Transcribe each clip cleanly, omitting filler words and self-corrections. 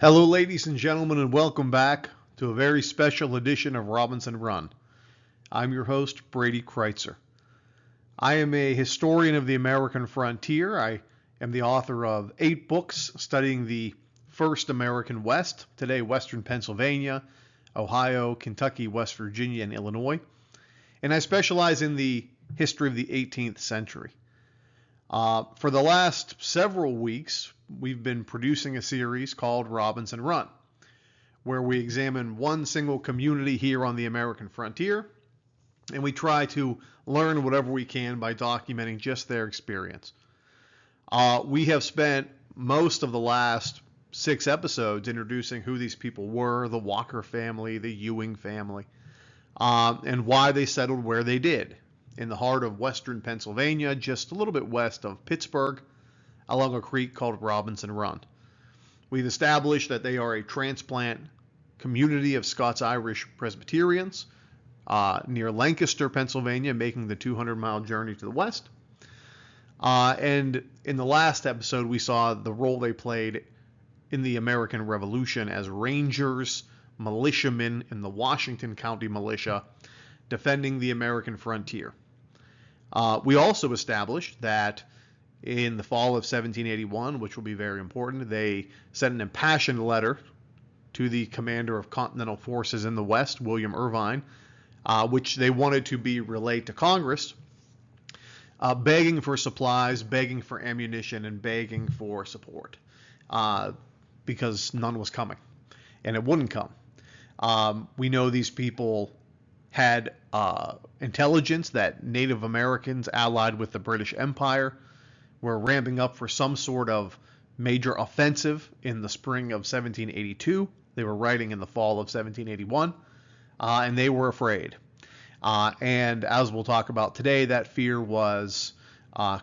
Hello, ladies and gentlemen, and welcome back to a very special edition of Robinson Run. I'm your host, Brady Kreitzer. I am a historian of the American frontier. I am the author of 8 books studying the first American West, today Western Pennsylvania, Ohio, Kentucky, West Virginia, and Illinois. And I specialize in the history of the 18th century. For the last several weeks, we've been producing a series called Robinson Run, where we examine one single community here on the American frontier, and we try to learn whatever we can by documenting just their experience. We have spent most of the last 6 episodes introducing who these people were, the Walker family, the Ewing family, and why they settled where they did, in the heart of western Pennsylvania, just a little bit west of Pittsburgh, along a creek called Robinson Run. We've established that they are a transplant community of Scots-Irish Presbyterians near Lancaster, Pennsylvania, making the 200-mile journey to the west. And in the last episode, we saw the role they played in the American Revolution as rangers, militiamen in the Washington County Militia, defending the American frontier. We also established that in the fall of 1781, which will be very important, they sent an impassioned letter to the commander of Continental Forces in the West, William Irvine, which they wanted to be relayed to Congress, begging for supplies, begging for ammunition, and begging for support, because none was coming, and it wouldn't come. We know these people had intelligence that Native Americans allied with the British Empire were ramping up for some sort of major offensive in the spring of 1782. They were writing in the fall of 1781, and they were afraid. And as we'll talk about today, that fear was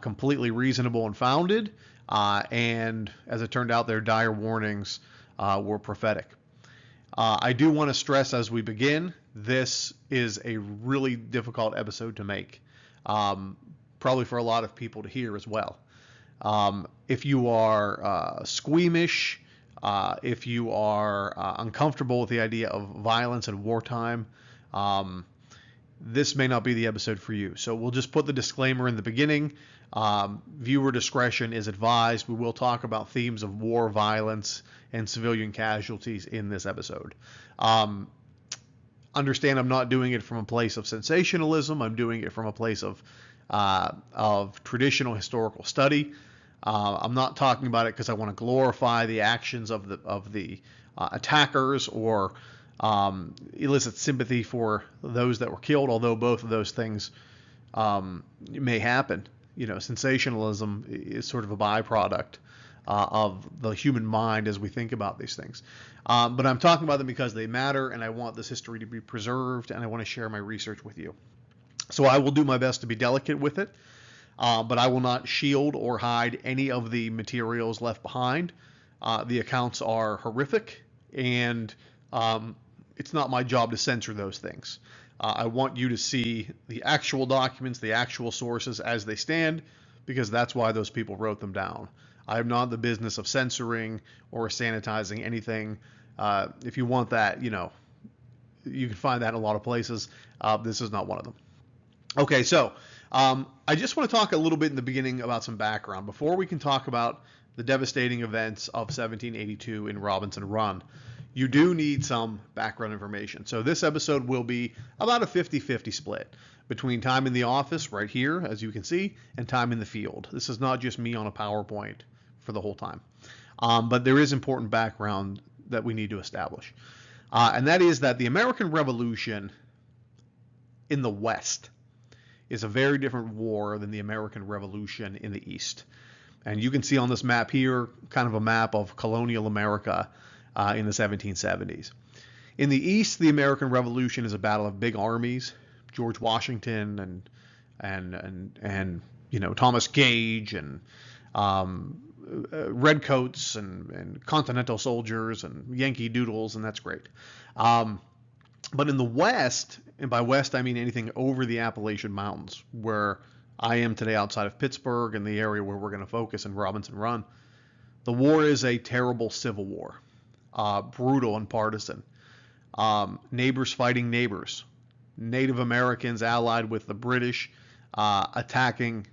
completely reasonable and founded, and as it turned out, their dire warnings were prophetic. I do want to stress as we begin, this is a really difficult episode to make, probably for a lot of people to hear as well. If you are squeamish, if you are uncomfortable with the idea of violence and wartime, this may not be the episode for you. So we'll just put the disclaimer in the beginning. Viewer discretion is advised. We will talk about themes of war, violence, and civilian casualties in this episode. Understand I'm not doing it from a place of sensationalism. I'm doing it from a place of traditional historical study. I'm not talking about it because I want to glorify the actions of the attackers or elicit sympathy for those that were killed, although both of those things may happen. You know, sensationalism is sort of a byproduct of the human mind as we think about these things. But I'm talking about them because they matter, and I want this history to be preserved, and I want to share my research with you. So I will do my best to be delicate with it, but I will not shield or hide any of the materials left behind. The accounts are horrific, and it's not my job to censor those things. I want you to see the actual documents, the actual sources as they stand, because that's why those people wrote them down. I am not in the business of censoring or sanitizing anything. If you want that, you know, you can find that in a lot of places. This is not one of them. Okay, so I just want to talk a little bit in the beginning about some background before we can talk about the devastating events of 1782 in Robinson Run. You do need some background information. So this episode will be about a 50-50 split between time in the office right here, as you can see, and time in the field. This is not just me on a PowerPoint for the whole time. But there is important background that we need to establish. And that is that the American Revolution in the West is a very different war than the American Revolution in the East. And you can see on this map here, kind of a map of colonial America in the 1770s. In the East, the American Revolution is a battle of big armies. George Washington and you know, Thomas Gage and redcoats and Continental soldiers and Yankee Doodles, and that's great. But in the West, and by West I mean anything over the Appalachian Mountains, where I am today outside of Pittsburgh and the area where we're going to focus in Robinson Run, the war is a terrible civil war. brutal and partisan. Neighbors fighting neighbors. Native Americans allied with the British, attacking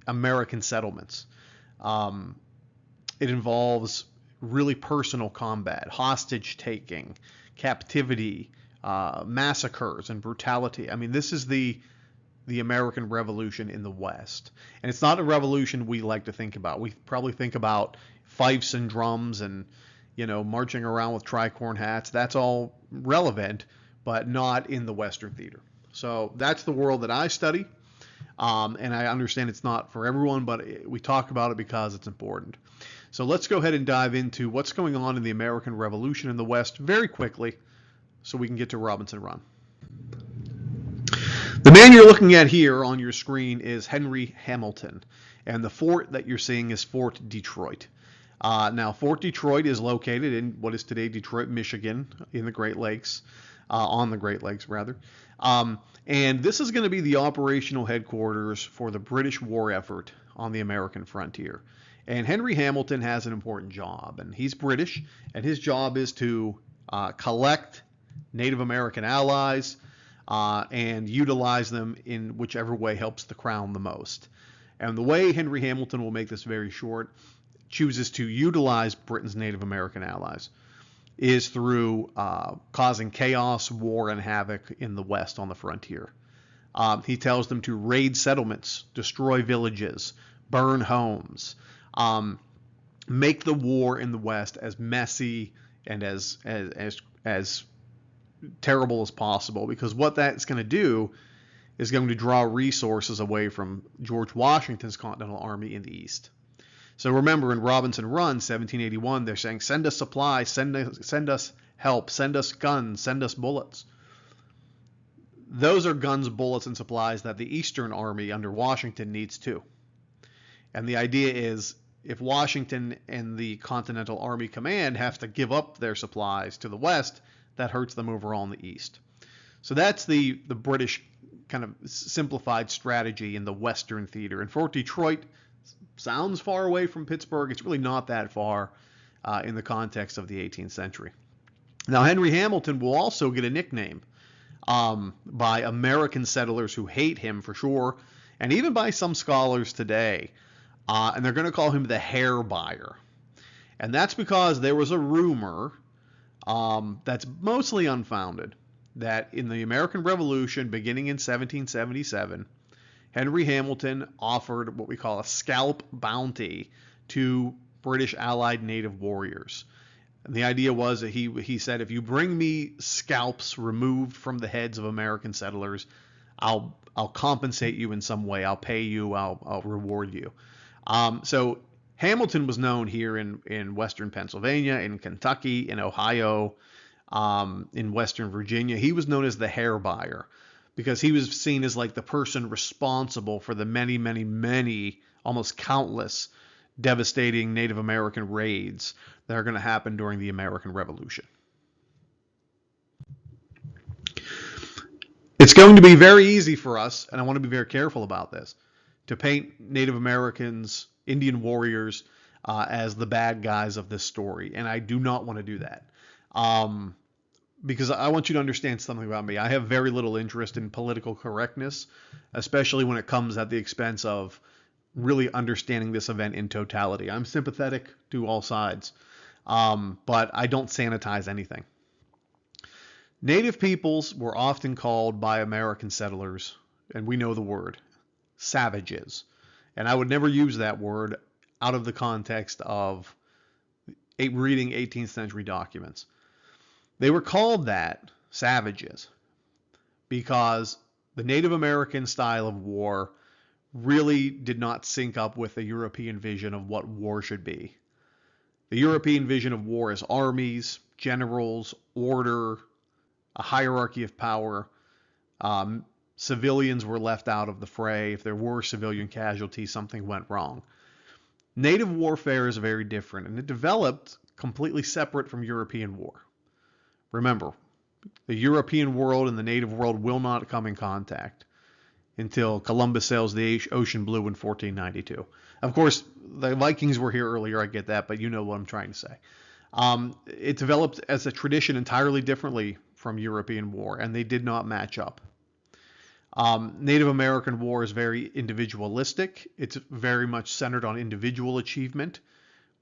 American settlements. It involves really personal combat, hostage taking, captivity, massacres, and brutality. I mean, this is the American Revolution in the West. And it's not a revolution we like to think about. We probably think about fifes and drums and, marching around with tricorn hats. That's all relevant, but not in the Western theater. So that's the world that I study. And I understand it's not for everyone, but we talk about it because it's important. So let's go ahead and dive into what's going on in the American Revolution in the West very quickly so we can get to Robinson Run. The man you're looking at here on your screen is Henry Hamilton, and the fort that you're seeing is Fort Detroit. Now, Fort Detroit is located in what is today Detroit, Michigan, in the Great Lakes, on the Great Lakes, rather. And this is going to be the operational headquarters for the British war effort on the American frontier. And Henry Hamilton has an important job, and he's British, and his job is to collect Native American allies, and utilize them in whichever way helps the crown the most. And the way Henry Hamilton will make this very short, chooses to utilize Britain's Native American allies, is through causing chaos, war, and havoc in the West on the frontier. He tells them to raid settlements, destroy villages, burn homes, make the war in the West as messy and as terrible as possible, because what that's going to do is going to draw resources away from George Washington's Continental Army in the East. So remember, in Robinson Run, 1781, they're saying, send us supplies, send us help, send us guns, send us bullets. Those are guns, bullets, and supplies that the Eastern Army under Washington needs too. And the idea is, if Washington and the Continental Army Command have to give up their supplies to the West, that hurts them overall in the East. So that's the British kind of simplified strategy in the Western theater. And Fort Detroit sounds far away from Pittsburgh. It's really not that far in the context of the 18th century. Now, Henry Hamilton will also get a nickname by American settlers who hate him for sure, and even by some scholars today. And they're going to call him the hair buyer. And that's because there was a rumor that's mostly unfounded that in the American Revolution beginning in 1777, Henry Hamilton offered what we call a scalp bounty to British allied native warriors. And the idea was that he said, if you bring me scalps removed from the heads of American settlers, I'll compensate you in some way. I'll pay you. I'll reward you. So Hamilton was known here in western Pennsylvania, in Kentucky, in Ohio, in western Virginia. He was known as the hair buyer because he was seen as like the person responsible for the many, many, many, almost countless devastating Native American raids that are going to happen during the American Revolution. It's going to be very easy for us, and I want to be very careful about this, to paint Native Americans, Indian warriors, as the bad guys of this story. And I do not want to do that. Because I want you to understand something about me. I have very little interest in political correctness, especially when it comes at the expense of really understanding this event in totality. I'm sympathetic to all sides, but I don't sanitize anything. Native peoples were often called by American settlers, and we know the word, savages. And I would never use that word out of the context of reading 18th century documents. They were called that, savages, because the Native American style of war really did not sync up with the European vision of what war should be. The European vision of war is armies, generals, order, a hierarchy of power. Civilians were left out of the fray. If there were civilian casualties, something went wrong. Native warfare is very different, and it developed completely separate from European war. Remember, the European world and the native world will not come in contact until Columbus sails the ocean blue in 1492. Of course, the Vikings were here earlier, I get that, but you know what I'm trying to say. It developed as a tradition entirely differently from European war, and they did not match up. Native American war is very individualistic. It's very much centered on individual achievement.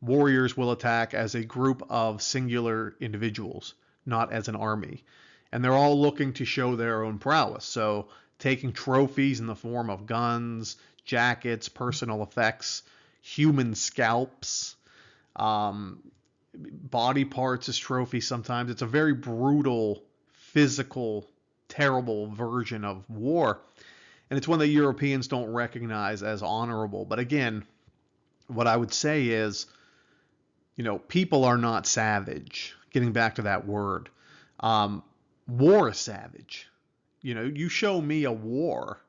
Warriors will attack as a group of singular individuals, not as an army. And they're all looking to show their own prowess. So taking trophies in the form of guns, jackets, personal effects, human scalps, body parts as trophies sometimes. It's a very brutal, physical, terrible version of war. And it's one that Europeans don't recognize as honorable. But again, what I would say is, people are not savage. Getting back to that word. War is savage. You show me a war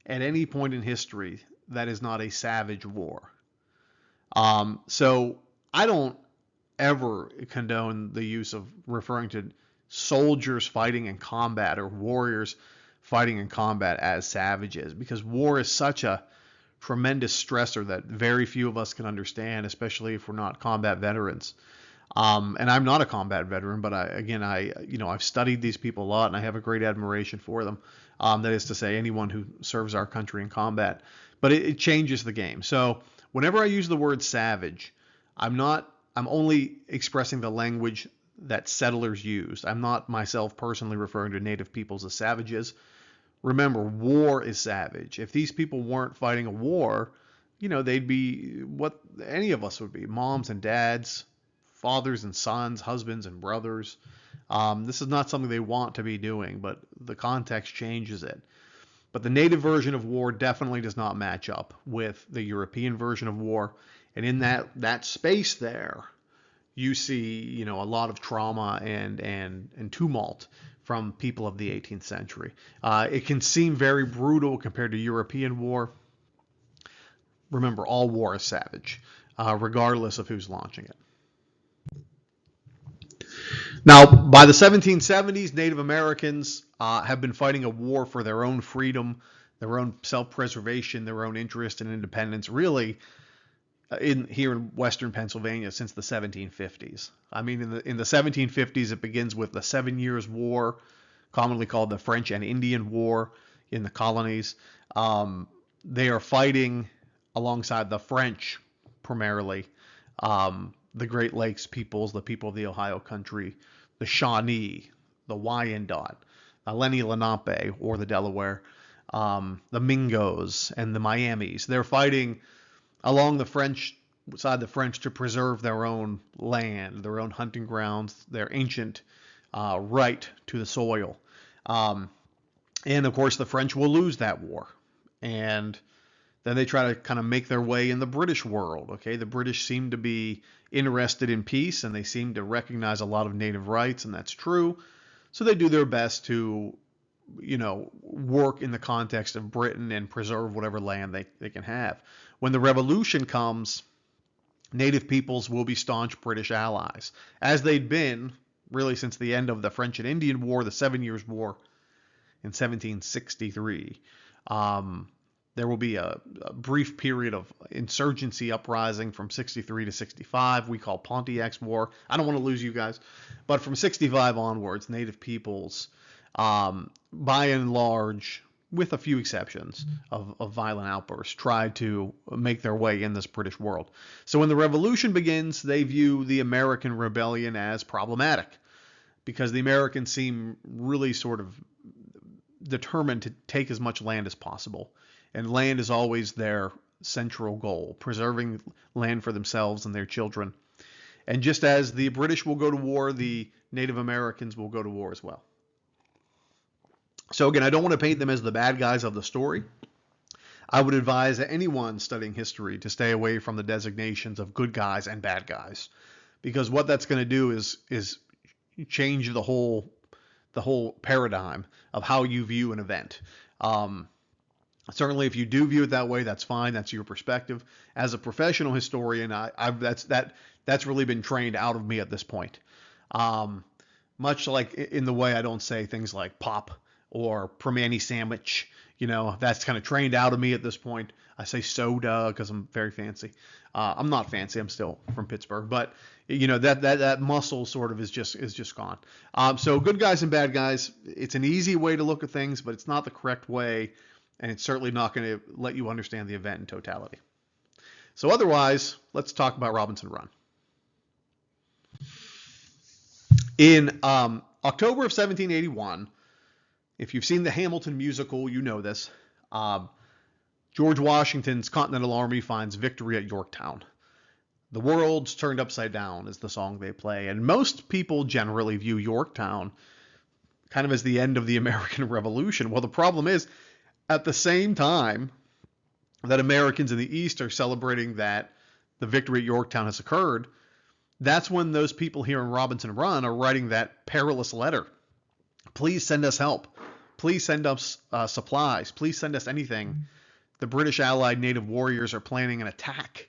at any point in history that is not a savage war. So I don't ever condone the use of referring to soldiers fighting in combat or warriors fighting in combat as savages, because war is such a tremendous stressor that very few of us can understand, especially if we're not combat veterans. And I'm not a combat veteran, but I've studied these people a lot, and I have a great admiration for them. That is to say, anyone who serves our country in combat. But it changes the game. So whenever I use the word savage, I'm only expressing the language that settlers used. I'm not myself personally referring to native peoples as savages. Remember, war is savage. If these people weren't fighting a war, they'd be what any of us would be: moms and dads, fathers and sons, husbands and brothers. This is not something they want to be doing, but the context changes it. But the native version of war definitely does not match up with the European version of war. And in that space there, you see, a lot of trauma and tumult from people of the 18th century. It can seem very brutal compared to European war. Remember, all war is savage, regardless of who's launching it. Now, by the 1770s, Native Americans have been fighting a war for their own freedom, their own self-preservation, their own interest and independence, really, here in Western Pennsylvania since the 1750s. I mean, in the 1750s, it begins with the 7 Years' War, commonly called the French and Indian War in the colonies. They are fighting alongside the French, primarily, the Great Lakes peoples, the people of the Ohio country, the Shawnee, the Wyandot, the Lenni Lenape, or the Delaware, the Mingos, and the Miamis. They're fighting along the French side, the French, to preserve their own land, their own hunting grounds, their ancient right to the soil. And of course, the French will lose that war. And then they try to kind of make their way in the British world. Okay, the British seem to be interested in peace, and they seem to recognize a lot of native rights, and that's true. So they do their best to, work in the context of Britain and preserve whatever land they can have. When the revolution comes, native peoples will be staunch British allies, as they'd been really since the end of the French and Indian War, the 7 Years' War in 1763. There will be a brief period of insurgency uprising from 63 to 65, we call Pontiac's War. I don't want to lose you guys. But from 65 onwards, native peoples, by and large, with a few exceptions of violent outbursts, try to make their way in this British world. So when the revolution begins, they view the American rebellion as problematic, because the Americans seem really sort of determined to take as much land as possible. And land is always their central goal, preserving land for themselves and their children. And just as the British will go to war, the Native Americans will go to war as well. So again, I don't want to paint them as the bad guys of the story. I would advise anyone studying history to stay away from the designations of good guys and bad guys, because what that's going to do is change the whole paradigm of how you view an event. Certainly, if you do view it that way, that's fine. That's your perspective. As a professional historian, that's really been trained out of me at this point. Much like in the way I don't say things like pop or Permani sandwich, that's kind of trained out of me at this point. I say soda because I'm very fancy. I'm not fancy. I'm still from Pittsburgh, but that muscle sort of is just gone. So good guys and bad guys, it's an easy way to look at things, but it's not the correct way, and it's certainly not going to let you understand the event in totality. So otherwise, let's talk about Robinson Run. In October of 1781, if you've seen the Hamilton musical, you know this. George Washington's Continental Army finds victory at Yorktown. The world's turned upside down is the song they play, and most people generally view Yorktown kind of as the end of the American Revolution. Well, the problem is, at the same time that Americans in the East are celebrating that the victory at Yorktown has occurred, that's when those people here in Robinson Run are writing that perilous letter. Please send us help. Please send us supplies. Please send us anything. The British Allied native warriors are planning an attack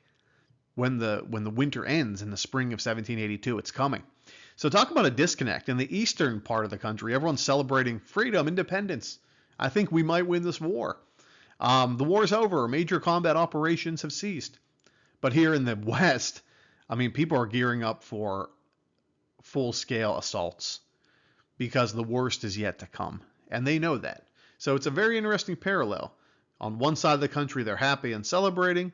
when the winter ends in the spring of 1782. It's coming. So talk about a disconnect. In the eastern part of the country, everyone's celebrating freedom, independence. I think we might win this war. The war is over. Major combat operations have ceased. But here in the west, I mean, people are gearing up for full-scale assaults because the worst is yet to come. And they know that. So it's a very interesting parallel. On one side of the country, they're happy and celebrating.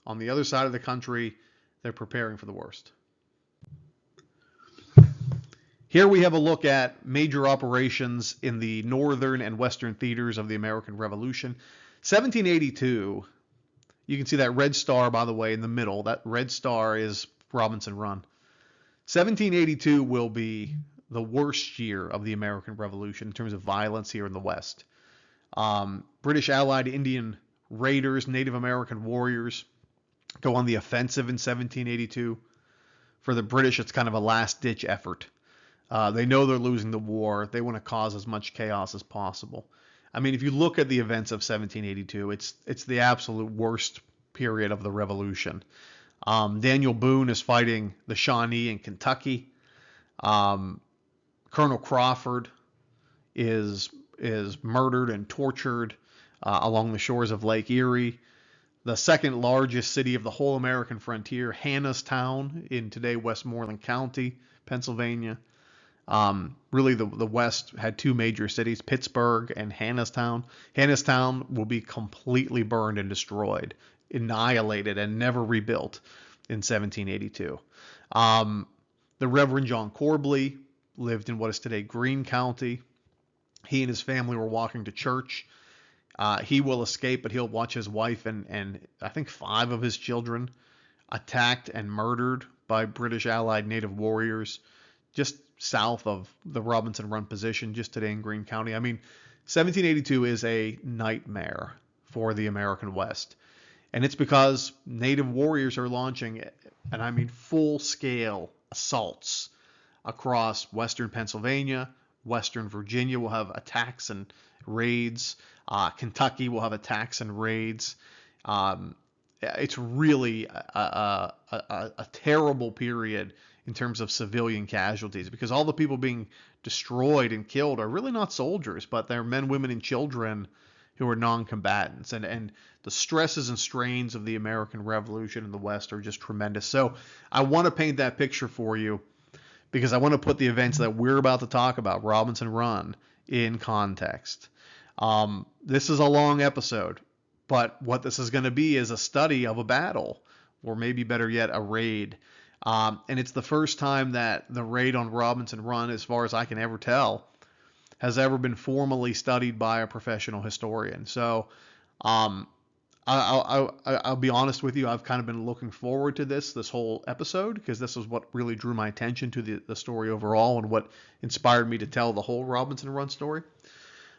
On the other side of the country, they're preparing for the worst. Here we have a look at major operations in the northern and western theaters of the American Revolution. 1782, you can see that red star, by the way, in the middle. That red star is Robinson Run. 1782 will be the worst year of the American Revolution in terms of violence here in the West. British Allied Indian raiders, Native American warriors go on the offensive in 1782. For the British, it's kind of a last-ditch effort. They know they're losing the war. They want to cause as much chaos as possible. I mean, if you look at the events of 1782, it's the absolute worst period of the Revolution. Daniel Boone is fighting the Shawnee in Kentucky. Colonel Crawford is murdered and tortured along the shores of Lake Erie. The second largest city of the whole American frontier, Hannistown, in today Westmoreland County, Pennsylvania. Really, the West had two major cities, Pittsburgh and Hannistown. Hannistown will be completely burned and destroyed, annihilated, and never rebuilt in 1782. The Reverend John Corbley lived in what is today Greene County. He and his family were walking to church. He will escape, but he'll watch his wife and I think 5 of his children attacked and murdered by British Allied native warriors just south of the Robinson Run position, just today in Greene County. I mean, 1782 is a nightmare for the American West. And it's because native warriors are launching, and I mean full-scale assaults across western Pennsylvania. Western Virginia will have attacks and raids. Kentucky will have attacks and raids. It's really a terrible period in terms of civilian casualties, because all the people being destroyed and killed are really not soldiers, but they're men, women, and children who are non-combatants. And the stresses and strains of the American Revolution in the West are just tremendous. So I want to paint that picture for you because I want to put the events that we're about to talk about, Robinson Run, in context. This is a long episode, but what this is going to be is a study of a battle, or maybe better yet, a raid. And it's the first time that the raid on Robinson Run, as far as I can ever tell, has ever been formally studied by a professional historian. So I'll be honest with you, I've kind of been looking forward to this whole episode, because this is what really drew my attention to the story overall and what inspired me to tell the whole Robinson Run story.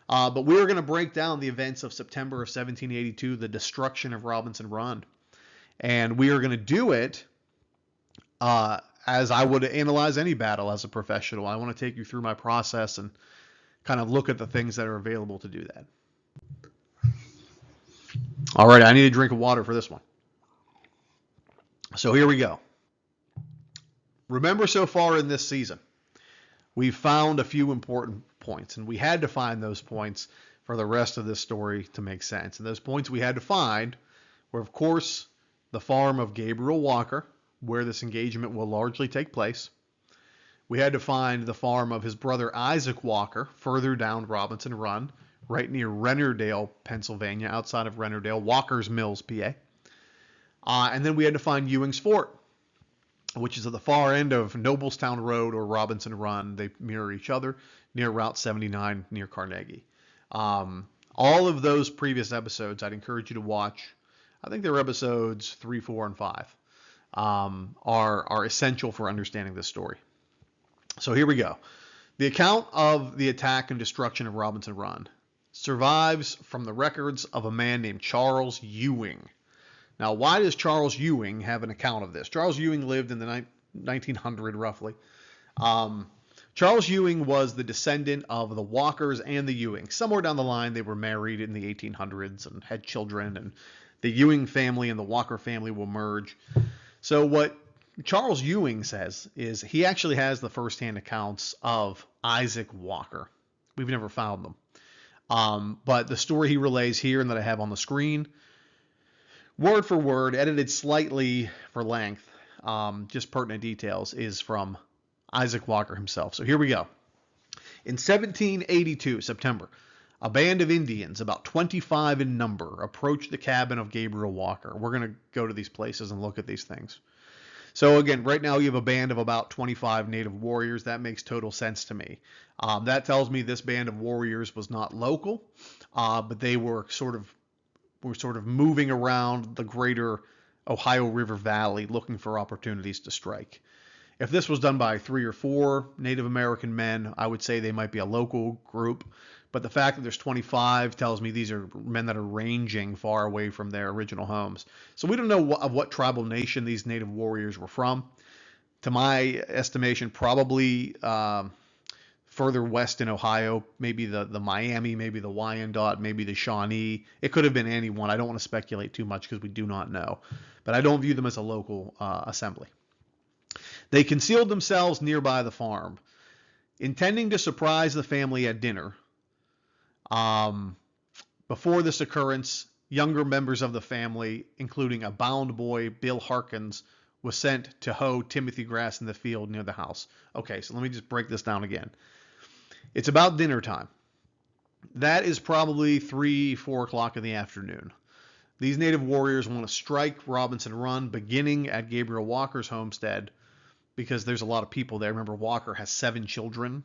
But we're going to break down the events of September of 1782, the destruction of Robinson Run. And we are going to do it as I would analyze any battle as a professional. I want to take you through my process and kind of look at the things that are available to do that. All right, I need a drink of water for this one. So here we go. Remember, so far in this season, we've found a few important points, and we had to find those points for the rest of this story to make sense. And those points we had to find were, of course, the farm of Gabriel Walker, where this engagement will largely take place. We had to find the farm of his brother Isaac Walker, further down Robinson Run, right near Rennerdale, Pennsylvania, outside of Rennerdale, Walker's Mills, PA. And then we had to find Ewing's Fort, which is at the far end of Noblestown Road or Robinson Run. They mirror each other near Route 79 near Carnegie. All of those previous episodes I'd encourage you to watch. I think they're episodes 3, 4, and 5 are essential for understanding this story. So here we go. The account of the attack and destruction of Robinson Run survives from the records of a man named Charles Ewing. Now, why does Charles Ewing have an account of this? Charles Ewing lived in the 1900 roughly. Charles Ewing was the descendant of the Walkers and the Ewings. Somewhere down the line, they were married in the 1800s and had children, and the Ewing family and the Walker family will merge. So what Charles Ewing says is he actually has the first-hand accounts of Isaac Walker. We've never found them. But the story he relays here and that I have on the screen, word for word, edited slightly for length, just pertinent details, is from Isaac Walker himself. So here we go. In 1782, September, a band of Indians, about 25 in number, approached the cabin of Gabriel Walker. We're going to go to these places and look at these things. So again, right now you have a band of about 25 native warriors. That makes total sense to me. That tells me this band of warriors was not local, but they were sort of moving around the greater Ohio River Valley looking for opportunities to strike. If this was done by 3 or 4 Native American men, I would say they might be a local group. But the fact that there's 25 tells me these are men that are ranging far away from their original homes. So we don't know of what tribal nation these native warriors were from. To my estimation, probably further west in Ohio, maybe the Miami, maybe the Wyandotte, maybe the Shawnee. It could have been anyone. I don't want to speculate too much because we do not know. But I don't view them as a local assembly. They concealed themselves nearby the farm, intending to surprise the family at dinner. Before this occurrence, younger members of the family, including a bound boy, Bill Harkins, was sent to hoe timothy grass in the field near the house. Okay, so let me just break this down again. It's about dinner time. That is probably 3, 4 o'clock in the afternoon. These native warriors want to strike Robinson Run, beginning at Gabriel Walker's homestead, because there's a lot of people there. Remember, Walker has 7 children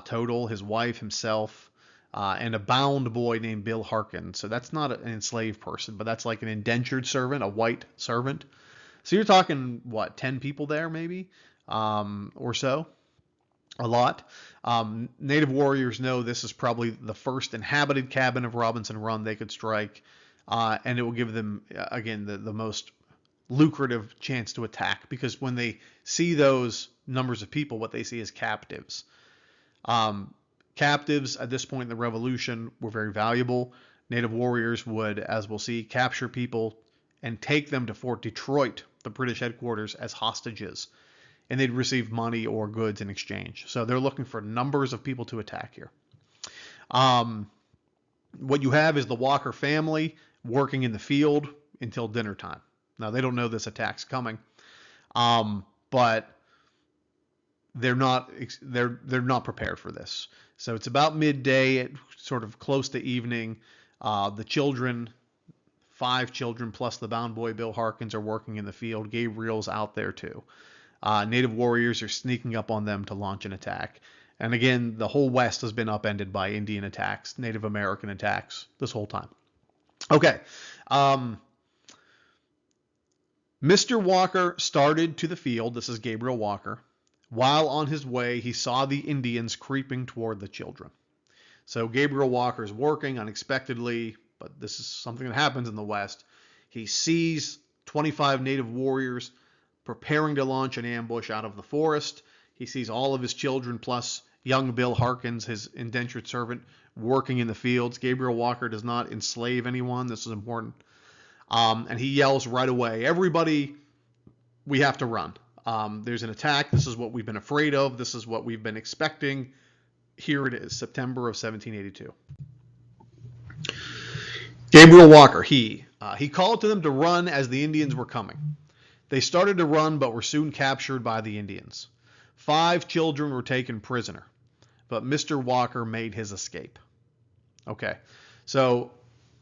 total, his wife, himself, and a bound boy named Bill Harkins. So that's not an enslaved person, but that's like an indentured servant, a white servant. So you're talking, 10 people there maybe, or so? A lot. Native warriors know this is probably the first inhabited cabin of Robinson Run they could strike, and it will give them, again, the most lucrative chance to attack, because when they see those numbers of people, what they see is captives. Captives at this point in the revolution were very valuable. Native warriors would, as we'll see, capture people and take them to Fort Detroit, the British headquarters, as hostages, and they'd receive money or goods in exchange. So they're looking for numbers of people to attack here. What you have is the Walker family working in the field until dinner time. Now, they don't know this attack's coming, but they're not prepared for this. So it's about midday, sort of close to evening. The children, 5 children plus the bound boy Bill Harkins, are working in the field. Gabriel's out there too. Native warriors are sneaking up on them to launch an attack. And again, the whole West has been upended by Indian attacks, Native American attacks this whole time. Okay. Mr. Walker started to the field. This is Gabriel Walker. While on his way, he saw the Indians creeping toward the children. So Gabriel Walker is working unexpectedly, but this is something that happens in the West. He sees 25 native warriors preparing to launch an ambush out of the forest. He sees all of his children plus young Bill Harkins, his indentured servant, working in the fields. Gabriel Walker does not enslave anyone. This is important. And he yells right away, "Everybody, we have to run. There's an attack. This is what we've been afraid of. This is what we've been expecting." Here it is, September of 1782. Gabriel Walker, he called to them to run as the Indians were coming. They started to run but were soon captured by the Indians. 5 children were taken prisoner, but Mr. Walker made his escape. Okay, so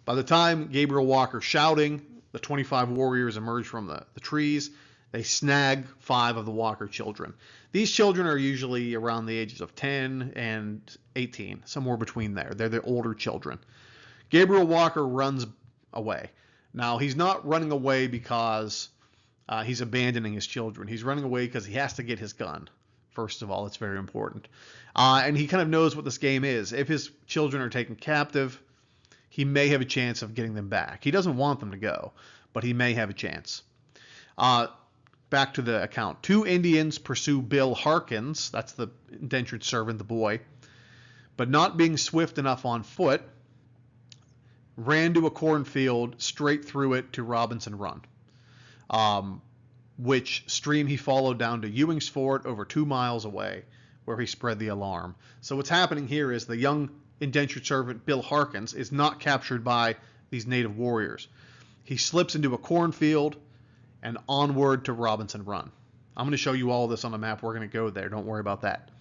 by the time Gabriel Walker's shouting, the 25 warriors emerge from the trees. They snag 5 of the Walker children. These children are usually around the ages of 10 and 18, somewhere between there. They're the older children. Gabriel Walker runs away. Now, he's not running away because he's abandoning his children. He's running away because he has to get his gun. First of all, it's very important. And he kind of knows what this game is. If his children are taken captive, he may have a chance of getting them back. He doesn't want them to go, but he may have a chance. Back to the account. 2 Indians pursue Bill Harkins, that's the indentured servant, the boy, but not being swift enough on foot, ran to a cornfield straight through it to Robinson Run, which stream he followed down to Ewing's Fort over 2 miles away, where he spread the alarm. So what's happening here is the young indentured servant Bill Harkins is not captured by these native warriors. He slips into a cornfield and onward to Robinson Run. I'm going to show you all this on the map. We're going to go there. Don't worry about that.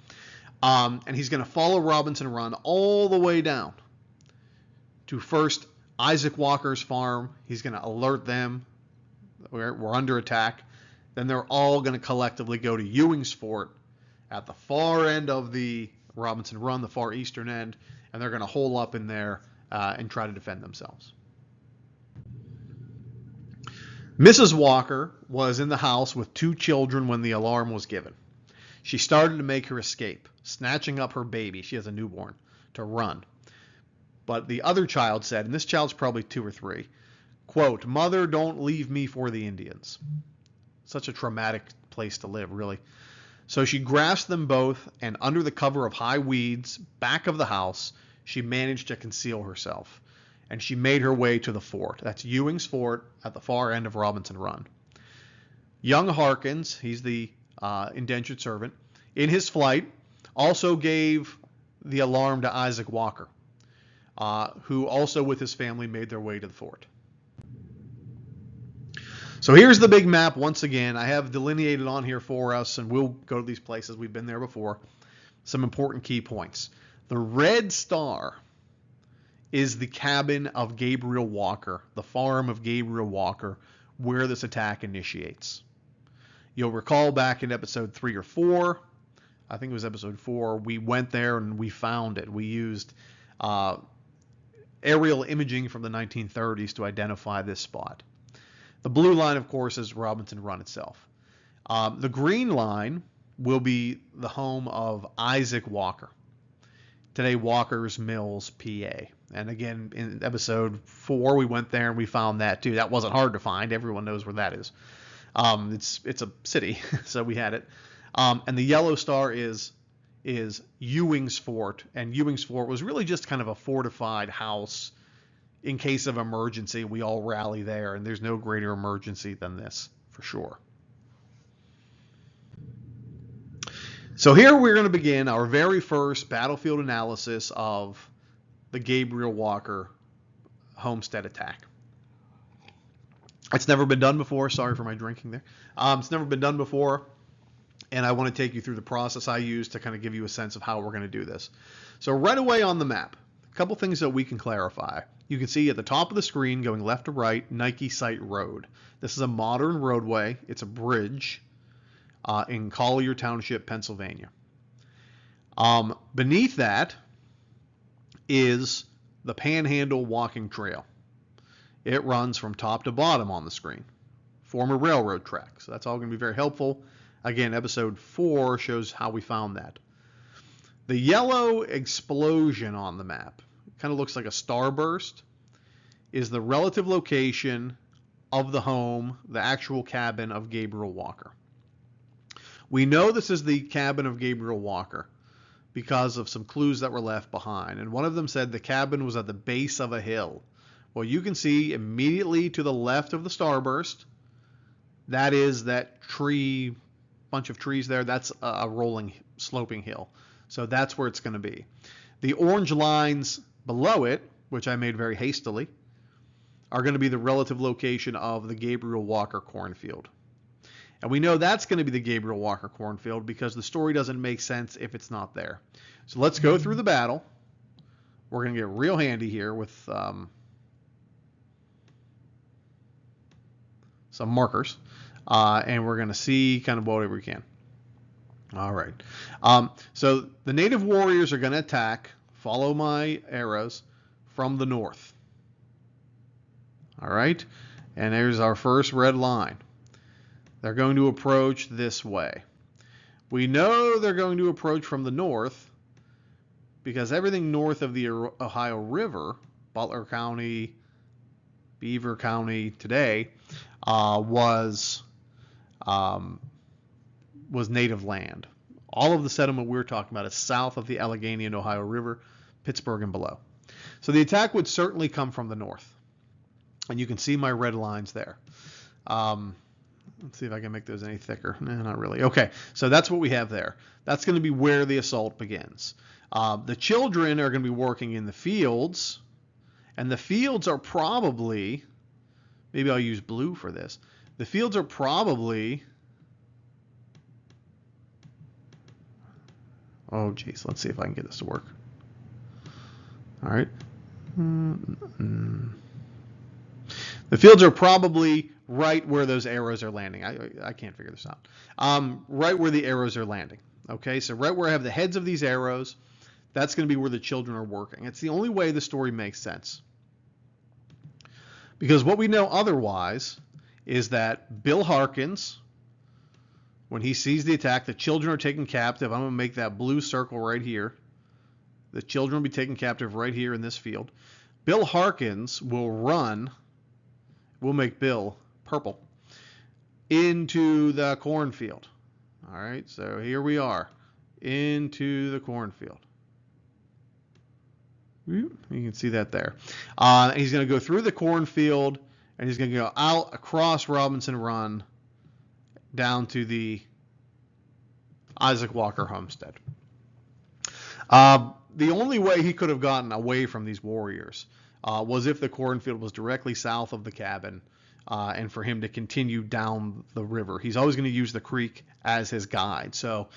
And he's going to follow Robinson Run all the way down to first Isaac Walker's farm. He's going to alert them. We're under attack. Then they're all going to collectively go to Ewing's Fort at the far end of the Robinson Run, the far eastern end, and they're going to hole up in there and try to defend themselves. Mrs. Walker was in the house with 2 children when the alarm was given. She started to make her escape, snatching up her baby, she has a newborn, to run. But the other child said, and this child's probably 2 or 3, quote, "Mother, don't leave me for the Indians." Such a traumatic place to live, really. So she grasped them both, and under the cover of high weeds, back of the house, she managed to conceal herself. And she made her way to the fort. That's Ewing's Fort at the far end of Robinson Run. Young Harkins, he's the indentured servant, in his flight also gave the alarm to Isaac Walker, who also with his family made their way to the fort. So here's the big map once again. I have delineated on here for us, and we'll go to these places. We've been there before. Some important key points. The red star is the cabin of Gabriel Walker, the farm of Gabriel Walker, where this attack initiates. You'll recall back in episode 3 or 4, I think it was episode 4, we went there and we found it. We used aerial imaging from the 1930s to identify this spot. The blue line, of course, is Robinson Run itself. The green line will be the home of Isaac Walker, today Walker's Mills, PA. And again, in episode 4, we went there and we found that too. That wasn't hard to find. Everyone knows where that is. It's a city, so we had it. And the yellow star is Ewing's Fort, and Ewing's Fort was really just kind of a fortified house. In case of emergency, we all rally there, and there's no greater emergency than this, for sure. So here we're going to begin our very first battlefield analysis of the Gabriel Walker homestead attack. It's never been done before. Sorry for my drinking there. It's never been done before, and I want to take you through the process I use to kind of give you a sense of how we're going to do this. So right away on the map, a couple things that we can clarify. You can see at the top of the screen, going left to right, Nike Site Road. This is a modern roadway. It's a bridge in Collier Township, Pennsylvania. Beneath that is the Panhandle Walking Trail. It runs from top to bottom on the screen. Former railroad track. So that's all going to be very helpful. Again, episode 4 shows how we found that. The yellow explosion on the map, kind of looks like a starburst, is the relative location of the home, the actual cabin of Gabriel Walker. We know this is the cabin of Gabriel Walker because of some clues that were left behind. And one of them said the cabin was at the base of a hill. Well, you can see immediately to the left of the starburst, that is that tree, bunch of trees there, that's a rolling, sloping hill. So that's where it's going to be. The orange lines below it, which I made very hastily, are going to be the relative location of the Gabriel Walker cornfield. And we know that's going to be the Gabriel Walker cornfield because the story doesn't make sense if it's not there. So let's go through the battle. We're going to get real handy here with some markers. And we're going to see kind of whatever we can. All right. So the native warriors are going to attack. Follow my arrows from the north. All right. And there's our first red line. They're going to approach this way. We know they're going to approach from the north because everything north of the Ohio River, Butler County, Beaver County today, was native land. All of the settlement we're talking about is south of the Allegheny and Ohio River, Pittsburgh and below. So the attack would certainly come from the north. And you can see my red lines there. Let's see if I can make those any thicker. No, not really. Okay, so that's what we have there. That's going to be where the assault begins. The children are going to be working in the fields. And the fields are probably, maybe I'll use blue for this. The fields are probably, oh geez, let's see if I can get this to work. All right. The fields are probably right where those arrows are landing. I can't figure this out. Right where the arrows are landing. Okay, so right where I have the heads of these arrows, that's going to be where the children are working. It's the only way the story makes sense. Because what we know otherwise is that Bill Harkins, when he sees the attack, the children are taken captive. I'm going to make that blue circle right here. The children will be taken captive right here in this field. Bill Harkins will run, we'll make Bill purple, into the cornfield. All right, so here we are, into the cornfield. You can see that there. He's going to go through the cornfield, and he's going to go out across Robinson Run down to the Isaac Walker homestead. The only way he could have gotten away from these warriors was if the cornfield was directly south of the cabin, and for him to continue down the river. He's always going to use the creek as his guide. So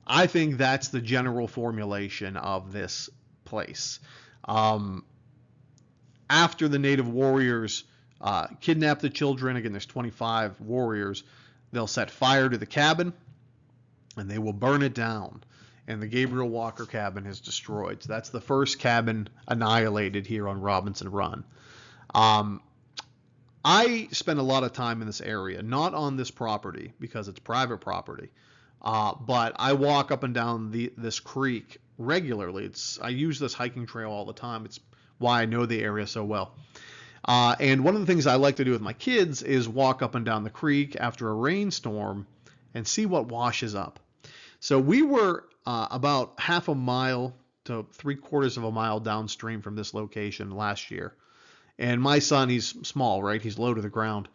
I think that's the general formulation of this place. After the native warriors kidnap the children, again, there's 25 warriors, they'll set fire to the cabin and they will burn it down. And the Gabriel Walker cabin is destroyed. So that's the first cabin annihilated here on Robinson Run. I spend a lot of time in this area, not on this property because it's private property, but I walk up and down this creek regularly. I use this hiking trail all the time. It's why I know the area so well. And one of the things I like to do with my kids is walk up and down the creek after a rainstorm and see what washes up. So we were about half a mile to 3/4 of a mile downstream from this location last year. And my son, he's small, right? He's low to the ground.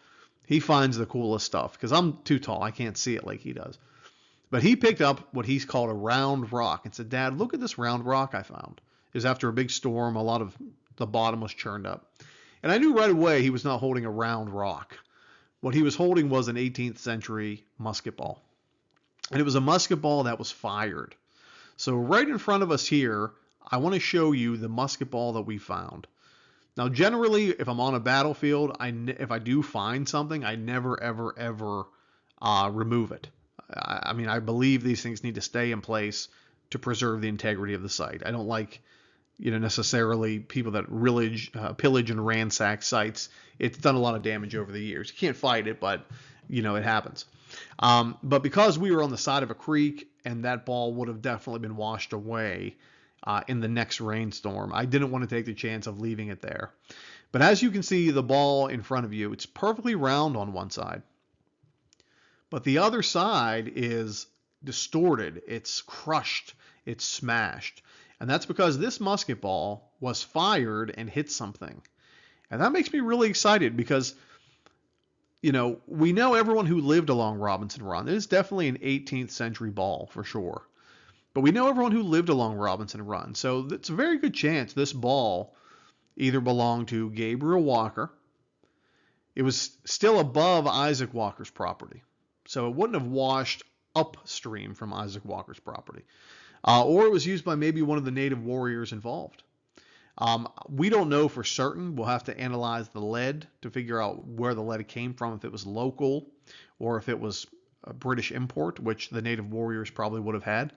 He finds the coolest stuff because I'm too tall. I can't see it like he does. But he picked up what he's called a round rock and said, "Dad, look at this round rock I found." It was after a big storm. A lot of the bottom was churned up. And I knew right away he was not holding a round rock. What he was holding was an 18th century musket ball. And it was a musket ball that was fired. So right in front of us here, I want to show you the musket ball that we found. Now, generally, if I'm on a battlefield, if I do find something, I never, ever, ever remove it. I mean, I believe these things need to stay in place to preserve the integrity of the site. I don't like, necessarily people that really pillage and ransack sites. It's done a lot of damage over the years. You can't fight it, but, it happens. But because we were on the side of a creek and that ball would have definitely been washed away in the next rainstorm, I didn't want to take the chance of leaving it there. But as you can see, the ball in front of you, it's perfectly round on one side. But the other side is distorted. It's crushed. It's smashed. And that's because this musket ball was fired and hit something. And that makes me really excited because, we know everyone who lived along Robinson Run. It is definitely an 18th century ball for sure. But we know everyone who lived along Robinson Run. So it's a very good chance this ball either belonged to Gabriel Walker. It was still above Isaac Walker's property. So it wouldn't have washed upstream from Isaac Walker's property. Or it was used by maybe one of the native warriors involved. We don't know for certain. We'll have to analyze the lead to figure out where the lead came from, if it was local or if it was a British import, which the native warriors probably would have had.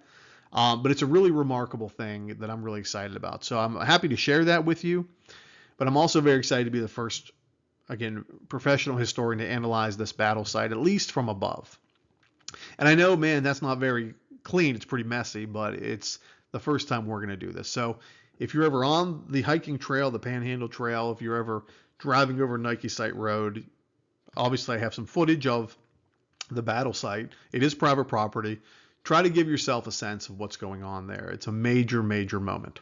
But it's a really remarkable thing that I'm really excited about. So I'm happy to share that with you. But I'm also very excited to be the first, again, professional historian to analyze this battle site, at least from above. And I know, man, that's not very clean. It's pretty messy, but it's the first time we're going to do this. So if you're ever on the hiking trail, the Panhandle Trail, if you're ever driving over Nike Site Road, obviously I have some footage of the battle site. It is private property. Try to give yourself a sense of what's going on there. It's a major, major moment.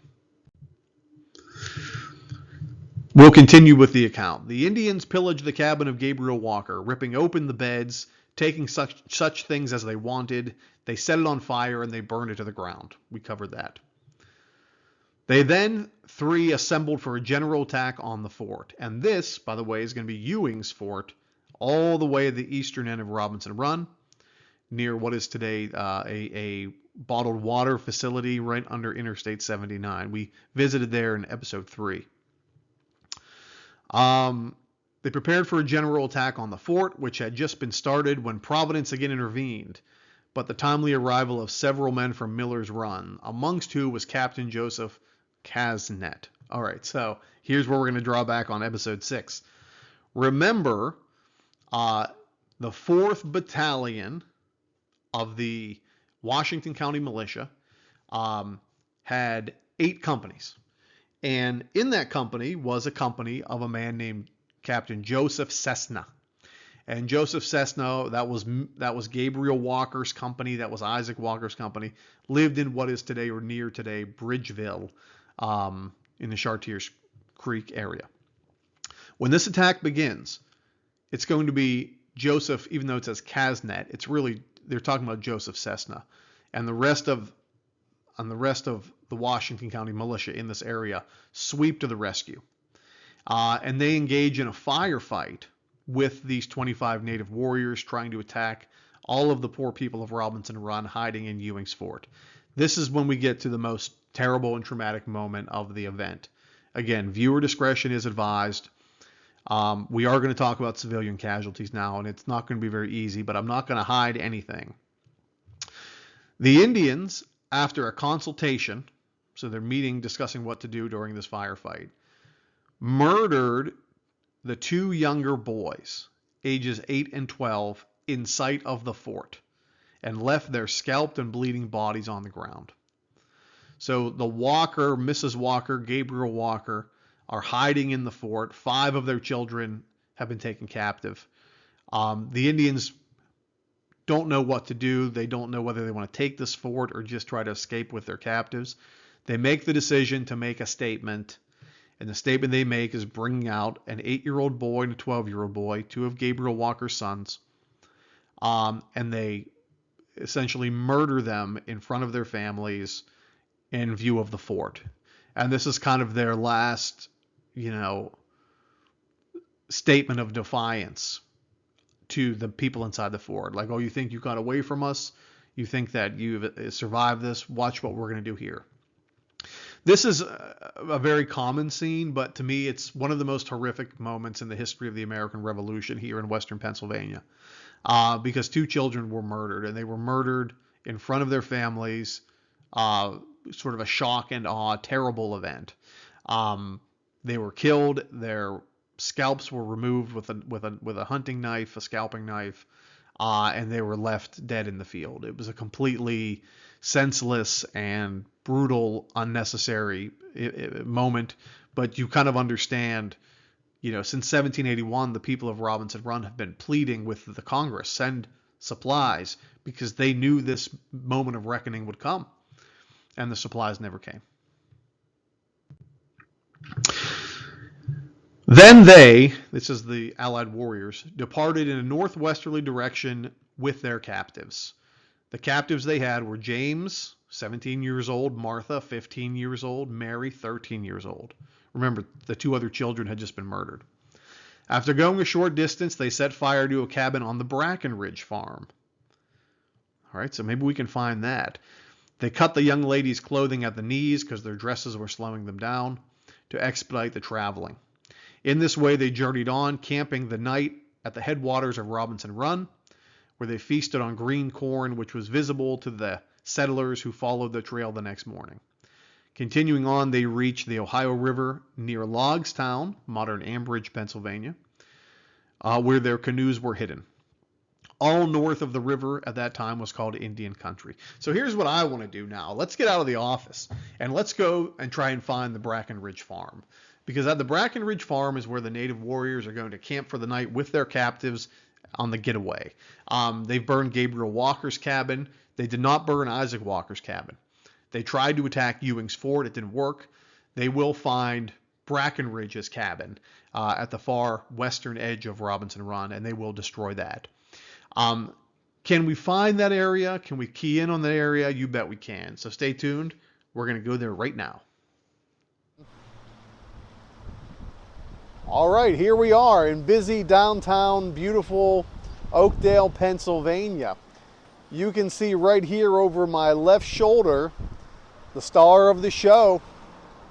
We'll continue with the account. The Indians pillaged the cabin of Gabriel Walker, ripping open the beds, taking such things as they wanted. They set it on fire and they burned it to the ground. We covered that. They then, three, assembled for a general attack on the fort. And this, by the way, is going to be Ewing's fort, all the way at the eastern end of Robinson Run, near what is today a bottled water facility right under Interstate 79. We visited there in episode 3. They prepared for a general attack on the fort, which had just been started when Providence again intervened, but the timely arrival of several men from Miller's Run, amongst who was Captain Joseph Casnet. All right, so here's where we're going to draw back on episode 6. Remember, the 4th Battalion of the Washington County Militia had 8 companies. And in that company was a company of a man named Captain Joseph Cessna. And Joseph Cessna, that was Gabriel Walker's company, that was Isaac Walker's company, lived in what is today or near today Bridgeville, in the Chartiers Creek area. When this attack begins, it's going to be Joseph, even though it says Casnet, it's really, they're talking about Joseph Cessna. And the rest of the Washington County Militia in this area sweep to the rescue. And they engage in a firefight with these 25 native warriors trying to attack all of the poor people of Robinson Run hiding in Ewing's fort. This is when we get to the most terrible and traumatic moment of the event. Again, viewer discretion is advised. We are going to talk about civilian casualties now, and it's not going to be very easy, but I'm not going to hide anything. The Indians, after a consultation, so they're meeting, discussing what to do during this firefight, murdered the 2 younger boys, ages 8 and 12, in sight of the fort, and left their scalped and bleeding bodies on the ground. So the Walker, Mrs. Walker, Gabriel Walker, are hiding in the fort. 5 of their children have been taken captive. The Indians don't know what to do. They don't know whether they want to take this fort or just try to escape with their captives. They make the decision to make a statement, and the statement they make is bringing out an 8-year-old boy and a 12-year-old boy, 2 of Gabriel Walker's sons, and they essentially murder them in front of their families in view of the fort. And this is kind of their last, statement of defiance to the people inside the fort. Like, oh, you think you got away from us? You think that you've survived this? Watch what we're going to do here. This is a very common scene, but to me, it's one of the most horrific moments in the history of the American Revolution here in Western Pennsylvania, because 2 children were murdered, and they were murdered in front of their families. Sort of a shock and awe, terrible event. They were killed. Their scalps were removed with a hunting knife, a scalping knife, and they were left dead in the field. It was a completely senseless and brutal, unnecessary moment. But you kind of understand, since 1781, the people of Robinson Run have been pleading with the Congress, send supplies, because they knew this moment of reckoning would come. And the supplies never came. Then they, this is the Allied warriors, departed in a northwesterly direction with their captives. The captives they had were James, 17 years old, Martha, 15 years old, Mary, 13 years old. Remember, the 2 other children had just been murdered. After going a short distance, they set fire to a cabin on the Brackenridge farm. All right, so maybe we can find that. They cut the young ladies' clothing at the knees because their dresses were slowing them down to expedite the traveling. In this way, they journeyed on, camping the night at the headwaters of Robinson Run, where they feasted on green corn, which was visible to the settlers who followed the trail the next morning. Continuing on, they reached the Ohio River near Logstown, modern Ambridge, Pennsylvania, where their canoes were hidden. All north of the river at that time was called Indian Country. So here's what I want to do now. Let's get out of the office and let's go and try and find the Brackenridge farm. Because at the Brackenridge farm is where the native warriors are going to camp for the night with their captives on the getaway. They've burned Gabriel Walker's cabin. They did not burn Isaac Walker's cabin. They tried to attack Ewing's fort. It didn't work. They will find Brackenridge's cabin at the far western edge of Robinson Run, and they will destroy that. Can we find that area? Can we key in on that area? You bet we can. So stay tuned. We're going to go there right now. All right, here we are in busy downtown, beautiful Oakdale, Pennsylvania. You can see right here over my left shoulder, the star of the show,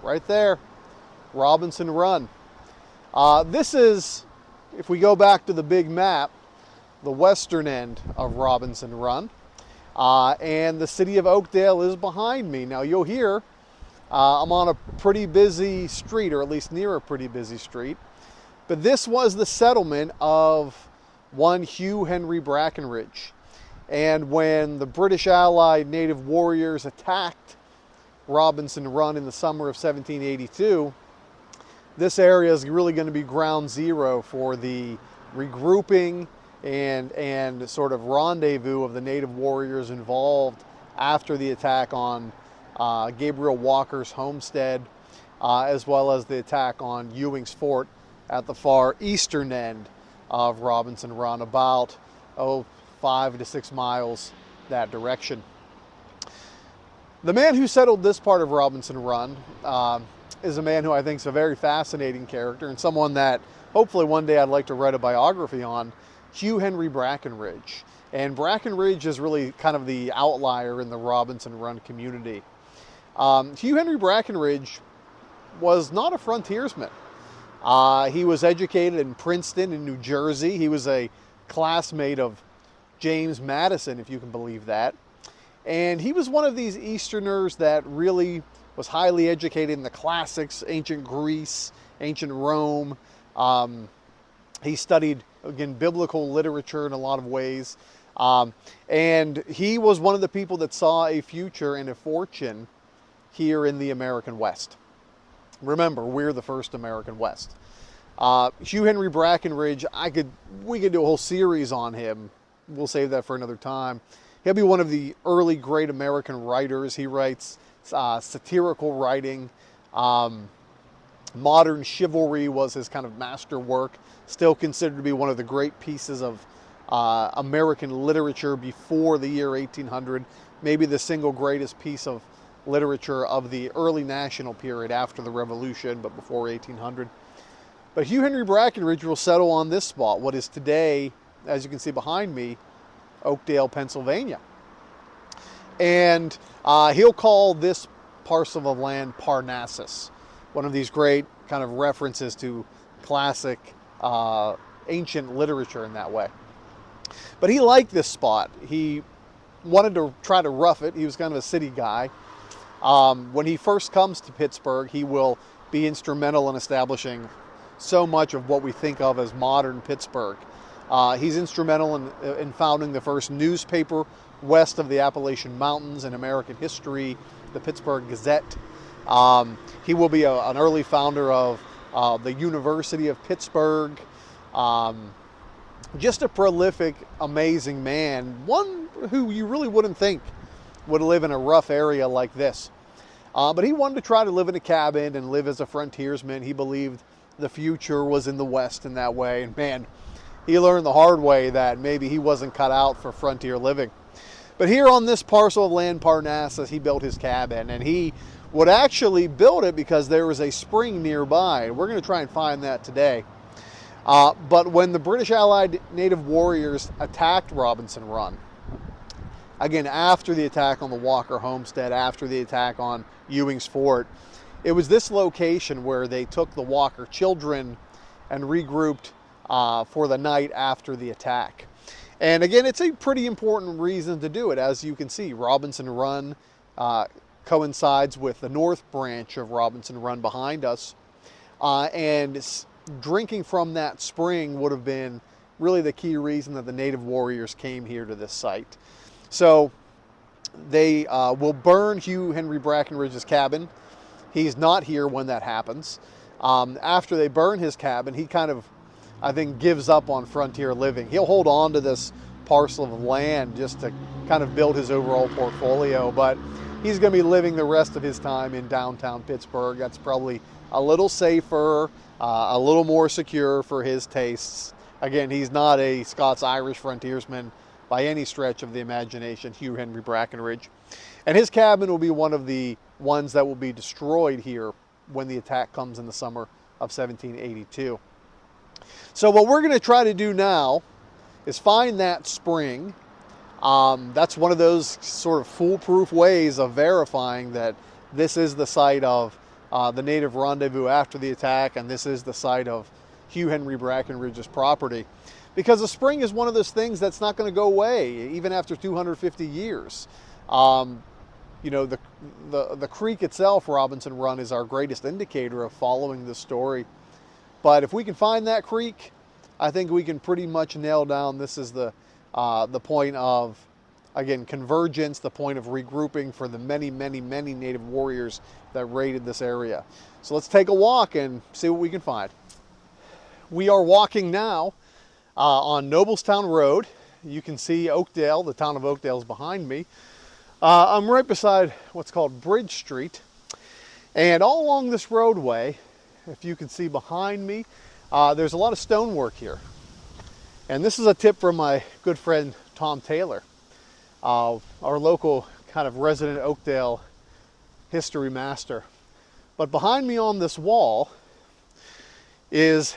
right there, Robinson Run. This is, if we go back to the big map, the western end of Robinson Run, and the city of Oakdale is behind me. Now you'll hear I'm on a pretty busy street, or at least near a pretty busy street, but this was the settlement of one Hugh Henry Brackenridge. And when the British Allied native warriors attacked Robinson Run in the summer of 1782, this area is really going to be ground zero for the regrouping and sort of rendezvous of the native warriors involved after the attack on Gabriel Walker's homestead, as well as the attack on Ewing's fort at the far eastern end of Robinson Run, about 5 to 6 miles that direction. The man who settled this part of Robinson Run is a man who I think is a very fascinating character, and someone that hopefully one day I'd like to write a biography on, Hugh Henry Brackenridge. And Brackenridge is really kind of the outlier in the Robinson Run community. Hugh Henry Brackenridge was not a frontiersman. He was educated in Princeton in New Jersey. He was a classmate of James Madison, if you can believe that. And he was one of these Easterners that really was highly educated in the classics, ancient Greece, ancient Rome. He studied, again, biblical literature in a lot of ways. And he was one of the people that saw a future and a fortune here in the American West. Remember, we're the first American West. Hugh Henry Brackenridge, we could do a whole series on him. We'll save that for another time. He'll be one of the early great American writers. He writes satirical writing. Modern Chivalry was his kind of masterwork, still considered to be one of the great pieces of American literature before the year 1800, maybe the single greatest piece of literature of the early national period after the Revolution, but before 1800. But Hugh Henry Brackenridge will settle on this spot, what is today, as you can see behind me, Oakdale, Pennsylvania. And he'll call this parcel of land Parnassus, one of these great kind of references to classic ancient literature in that way. But he liked this spot. He wanted to try to rough it. He was kind of a city guy. When he first comes to Pittsburgh, he will be instrumental in establishing so much of what we think of as modern Pittsburgh. He's instrumental in founding the first newspaper west of the Appalachian Mountains in American history, the Pittsburgh Gazette. He will be an early founder of the University of Pittsburgh. Just a prolific, amazing man, one who you really wouldn't think would live in a rough area like this. But he wanted to try to live in a cabin and live as a frontiersman. He believed the future was in the West in that way. And man, he learned the hard way that maybe he wasn't cut out for frontier living. But here on this parcel of land, Parnassus, he built his cabin. And he would actually build it because there was a spring nearby. We're going to try and find that today. But when the British Allied native warriors attacked Robinson Run, again, after the attack on the Walker homestead, after the attack on Ewing's fort. It was this location where they took the Walker children and regrouped for the night after the attack. And again, it's a pretty important reason to do it. As you can see, Robinson Run coincides with the north branch of Robinson Run behind us. And drinking from that spring would have been really the key reason that the native warriors came here to this site. So they will burn Hugh Henry Brackenridge's cabin. He's not here when that happens. After they burn his cabin, he kind of, I think, gives up on frontier living. He'll hold on to this parcel of land just to kind of build his overall portfolio, but he's going to be living the rest of his time in downtown Pittsburgh. That's probably a little safer, a little more secure for his tastes. Again, he's not a Scots-Irish frontiersman by any stretch of the imagination, Hugh Henry Brackenridge. And his cabin will be one of the ones that will be destroyed here when the attack comes in the summer of 1782. So what we're going to try to do now is find that spring. That's one of those sort of foolproof ways of verifying that this is the site of the native rendezvous after the attack, and this is the site of Hugh Henry Brackenridge's property. Because the spring is one of those things that's not going to go away, even after 250 years. You know, the creek itself, Robinson Run, is our greatest indicator of following this story. But if we can find that creek, I think we can pretty much nail down this is the point of, again, convergence, the point of regrouping for the many, many, many native warriors that raided this area. So let's take a walk and see what we can find. We are walking now on Noblestown Road. You can see Oakdale, the town of Oakdale is behind me. I'm right beside what's called Bridge Street. And all along this roadway, if you can see behind me, there's a lot of stonework here. And this is a tip from my good friend Tom Taylor, our local kind of resident Oakdale history master. But behind me on this wall is,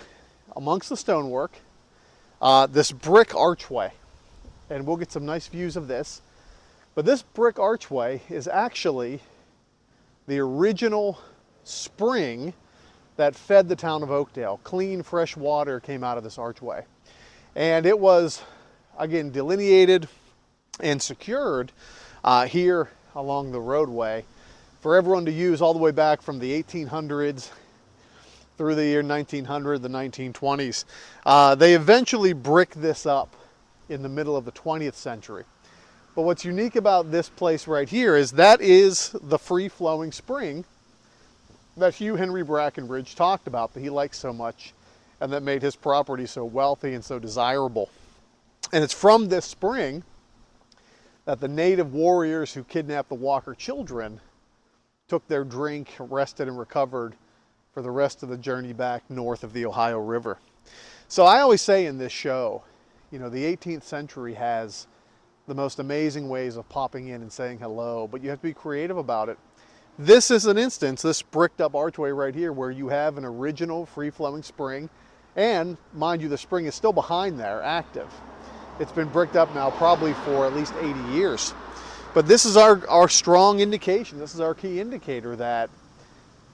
amongst the stonework, this brick archway. And we'll get some nice views of this. But this brick archway is actually the original spring that fed the town of Oakdale. Clean, fresh water came out of this archway. And it was, again, delineated and secured here along the roadway for everyone to use all the way back from the 1800s through the year 1900, the 1920s. They eventually bricked this up in the middle of the 20th century. But what's unique about this place right here is that is the free-flowing spring that Hugh Henry Brackenridge talked about, that he liked so much and that made his property so wealthy and so desirable. And it's from this spring that the native warriors who kidnapped the Walker children took their drink, rested, and recovered for the rest of the journey back north of the Ohio River. So I always say in this show, you know, the 18th century has the most amazing ways of popping in and saying hello, but you have to be creative about it. This is an instance, this bricked up archway right here, where you have an original free-flowing spring, and mind you, the spring is still behind there, active. It's been bricked up now probably for at least 80 years. But this is our strong indication, this is our key indicator that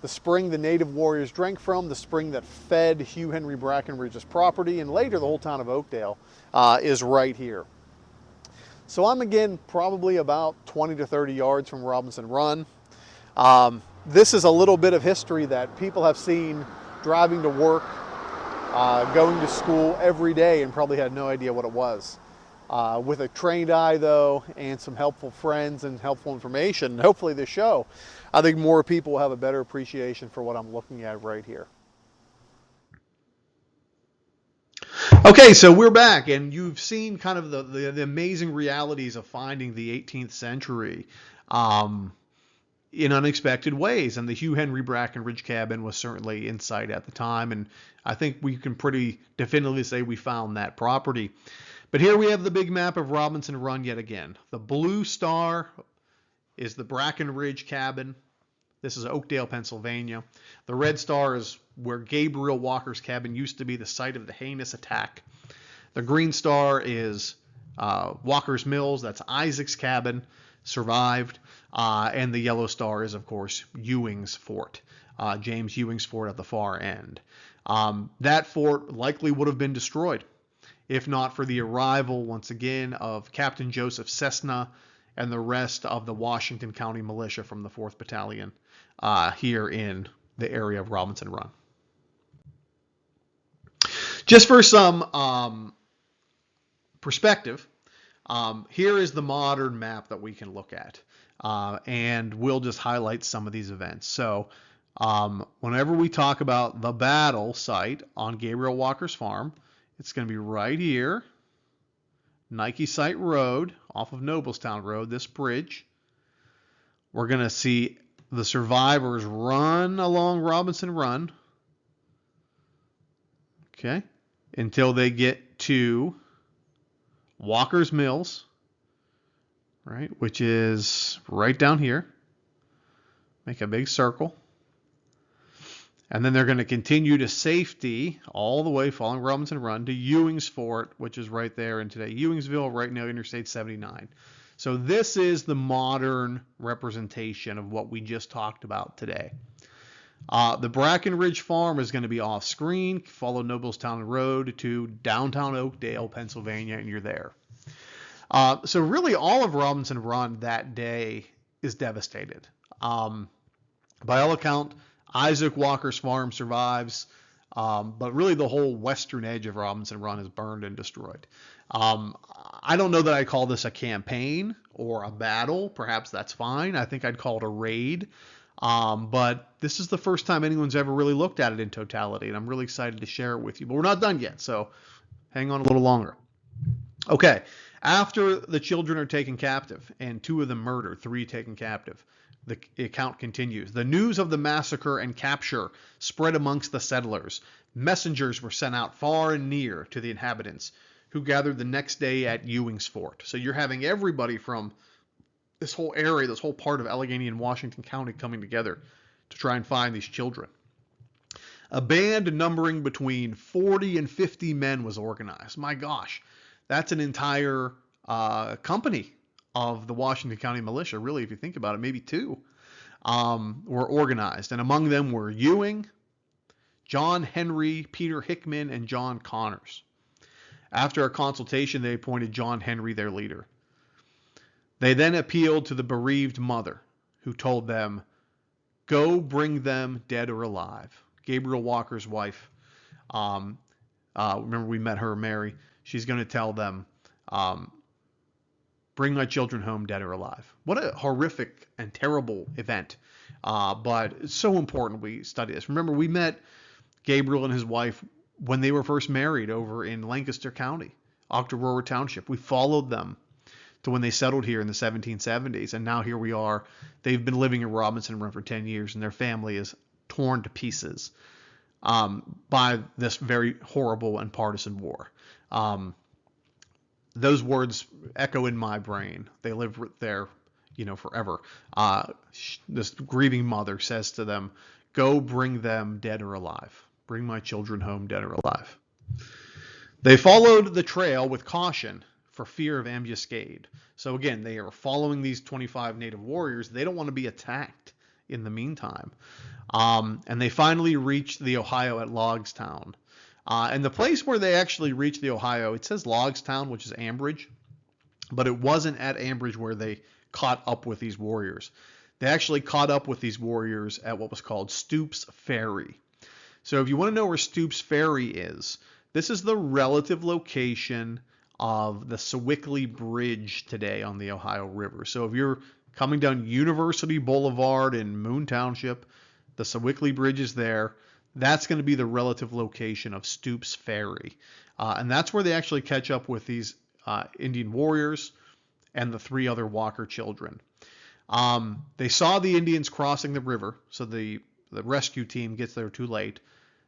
the spring the native warriors drank from, the spring that fed Hugh Henry Brackenridge's property, and later the whole town of Oakdale, is right here. So I'm, again, probably about 20 to 30 yards from Robinson Run. This is a little bit of history that people have seen driving to work, going to school every day, and probably had no idea what it was. With a trained eye, though, and some helpful friends and helpful information, and hopefully this show, I think more people will have a better appreciation for what I'm looking at right here. Okay, so we're back, and you've seen kind of the amazing realities of finding the 18th century in unexpected ways, and the Hugh Henry Brackenridge cabin was certainly in sight at the time, and I think we can pretty definitively say we found that property. But here we have the big map of Robinson Run yet again. The blue star is the Brackenridge cabin. This is Oakdale, Pennsylvania. The red star is where Gabriel Walker's cabin used to be the site of the heinous attack. The green star is Walker's Mills, that's Isaac's cabin, survived. And the yellow star is, of course, Ewing's fort, James Ewing's fort at the far end. That fort likely would have been destroyed if not for the arrival, once again, of Captain Joseph Cessna and the rest of the Washington County Militia from the 4th Battalion here in the area of Robinson Run. Just for some perspective, here is the modern map that we can look at, and we'll just highlight some of these events. So whenever we talk about the battle site on Gabriel Walker's farm, it's going to be right here, Nike Site Road, off of Noblestown Road, this bridge. We're going to see the survivors run along Robinson Run, okay, until they get to Walker's Mills, right, which is right down here. Make a big circle. And then they're going to continue to safety all the way following Robinson Run to Ewing's Fort, which is right there in today Ewingsville, right now Interstate 79. So this is the modern representation of what we just talked about today. The Brackenridge farm is going to be off screen. Follow Noblestown Road to downtown Oakdale, Pennsylvania, and you're there. So really all of Robinson Run that day is devastated. By all account, Isaac Walker's farm survives, but really the whole western edge of Robinson Run is burned and destroyed. I don't know that I call this a campaign or a battle. Perhaps that's fine. I think I'd call it a raid. But this is the first time anyone's ever really looked at it in totality, and I'm really excited to share it with you. But we're not done yet, so hang on a little longer. Okay, after the children are taken captive and 2 of them murdered, 3 taken captive, the account continues. The news of the massacre and capture spread amongst the settlers. Messengers were sent out far and near to the inhabitants, who gathered the next day at Ewing's Fort. So you're having everybody from this whole area, this whole part of Allegheny and Washington County coming together to try and find these children. A band numbering between 40 and 50 men was organized. My gosh, that's an entire company of the Washington County Militia, really, if you think about it, maybe 2 were organized. And among them were Ewing, John Henry, Peter Hickman, and John Connors. After a consultation, they appointed John Henry their leader. They then appealed to the bereaved mother, who told them, "Go bring them dead or alive." Gabriel Walker's wife, remember we met her, Mary, she's going to tell them, "Bring my children home dead or alive." What a horrific and terrible event. But it's so important we study this. Remember, we met Gabriel and his wife when they were first married over in Lancaster County, Octorara Township. We followed them to when they settled here in the 1770s, and now here we are. They've been living in Robinson Run for 10 years, and their family is torn to pieces by this very horrible and partisan war. Those words echo in my brain. They live there, forever. This grieving mother says to them, "Go bring them dead or alive. Bring my children home dead or alive." They followed the trail with caution for fear of ambuscade. So again, they are following these 25 native warriors. They don't want to be attacked in the meantime. And they finally reached the Ohio at Logstown. And the place where they actually reached the Ohio, it says Logstown, which is Ambridge, but it wasn't at Ambridge where they caught up with these warriors. They actually caught up with these warriors at what was called Stoops Ferry. So if you want to know where Stoops Ferry is, this is the relative location of the Sewickley Bridge today on the Ohio River. So if you're coming down University Boulevard in Moon Township, the Sewickley Bridge is there. That's going to be the relative location of Stoops Ferry. And that's where they actually catch up with these Indian warriors and the 3 other Walker children. They saw the Indians crossing the river, so the rescue team gets there too late.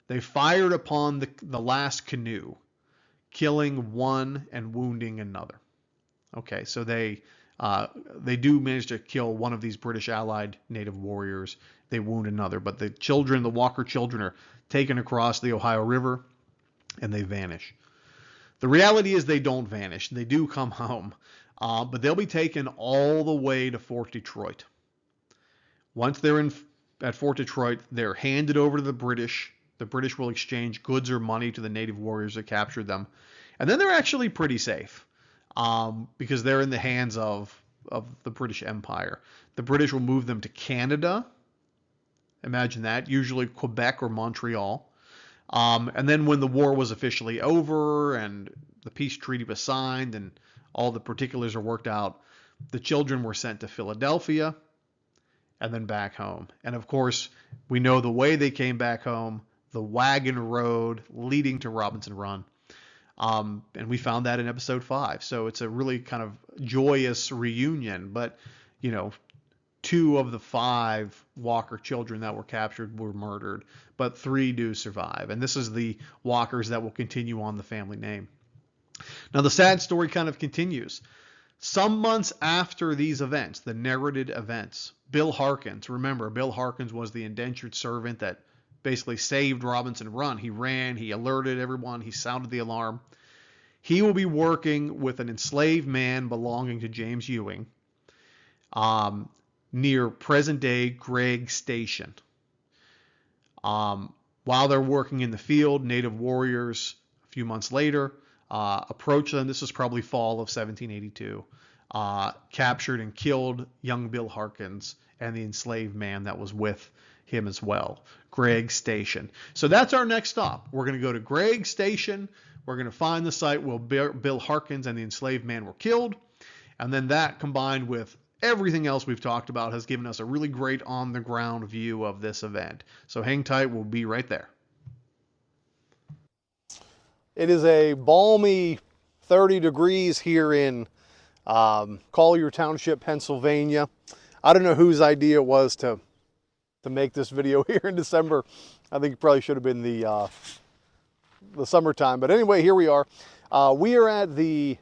They fired upon the last canoe, killing 1 and wounding another. Okay, so they do manage to kill one of these British allied native warriors. They wound another, but the Walker children are taken across the Ohio River and they vanish. The reality is they don't vanish. They do come home, but they'll be taken all the way to Fort Detroit. Once they're at Fort Detroit, they're handed over to the British. The British will exchange goods or money to the native warriors that captured them. And then they're actually pretty safe because they're in the hands of the British Empire. The British will move them to Canada. Imagine that, usually Quebec or Montreal. And then when the war was officially over and the peace treaty was signed and all the particulars are worked out, the children were sent to Philadelphia and then back home. And of course, we know the way they came back home, the wagon road leading to Robinson Run. And we found that in episode 5. So it's a really kind of joyous reunion. But, 2 of the 5 Walker children that were captured were murdered, but 3 do survive. And this is the Walkers that will continue on the family name. Now, the sad story kind of continues. Some months after these events, the narrated events, Bill Harkins, remember, Bill Harkins was the indentured servant that basically saved Robinson Run. He ran, he alerted everyone, he sounded the alarm. He will be working with an enslaved man belonging to James Ewing near present-day Gregg Station. While they're working in the field, native warriors, a few months later, approach them. This is probably fall of 1782. Captured and killed young Bill Harkins and the enslaved man that was with him as well. Gregg Station. So that's our next stop. We're going to go to Gregg Station. We're going to find the site where Bill Harkins and the enslaved man were killed. And then that, combined with everything else we've talked about, has given us a really great on-the-ground view of this event. So hang tight. We'll be right there. It is a balmy 30 degrees here in Collier Township, Pennsylvania. I don't know whose idea it was to make this video here in December. I think it probably should have been the summertime. But anyway, here we are. We are at the